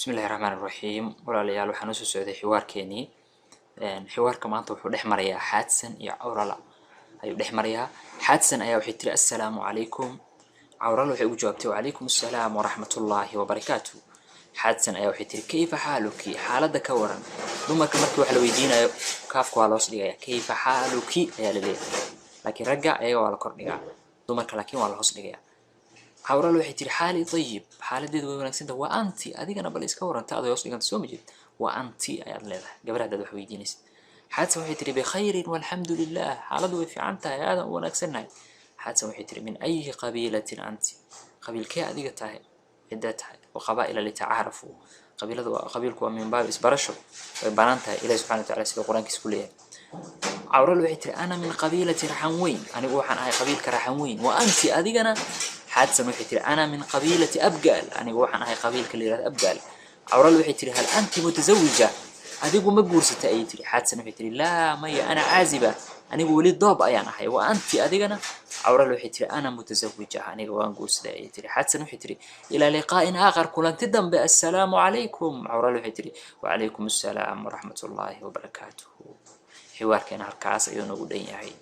بسم الله الرحمن الرحيم ولا ليال waxaan soo socday xiwaarkeeni xiwaarka maanta wuxuu dhex marayaa Xaadsan iyo Awrala ayuu dhex marayaa Xaadsan ayaa waxay tiri assalaamu calaykum Awrala waxay ugu jawaabtay wa calaykum assalaam wa rahmatullahi wa barakaatuh Xaadsan ayaa waxay tiri kayfa xaaluki xaaladda ka waran dumarka markii wax la weydiinayo kaafku waa loo dhigayaa kayfa xaaluki ayaa la leeyahay laakiin ragga ayaga waa la kor dhigaa dumarka laakiin waa la hoos dhigayaa Awrala waxay tiri xaali طيب xaaladeedu way wanaagsantahay waa anti adigana bal iska waranta aad hoos dhiganta soo majid waa anti ayaad leedahay gabadhaada wax weydiinaysa Xaadsan waxay tiri bi khayrin walhamdulillah xaaladu way fiican tahay aad u wanaagsannahay Xaadsan waxay tiri min ay qabiilatin anti qabiilkee adiga tahay cidda tahay wa qabaa'ila li ta'arafu qabiiladu qabiilku waa min baab isbarasho way banaan tahay ilaahay subhanahu wa ta'ala sida quraankiisa ku leeyahay Awrala waxay tiri ana min qabiilati raxanweyn anigu waxaan ahay qabiilka raxanweyn wa anti adigana Xaadsan waxay tiri ana min qabiilati abgaal anigu waxaan ahay qabiilka la yiraahdo abgaal Awrala waxay tiri hal anti mutazawija adigu ma guursatay ay tiri Xaadsan waxay tiri la maya ana caaziba anigu wali doob ayaan ahay wa anti adigana Awrala waxay tiri ana mutazawija anigu waan guursaday ay tiri Xaadsan waxay tiri ila liqaa'in aakhar kulanti dambe assalaamu calaykum Awrala waxay tiri wa calaykum assalaam wa rahmatullahi wa barakaatuh xiwaarkeena halkaas ayuu nagu dhan yahay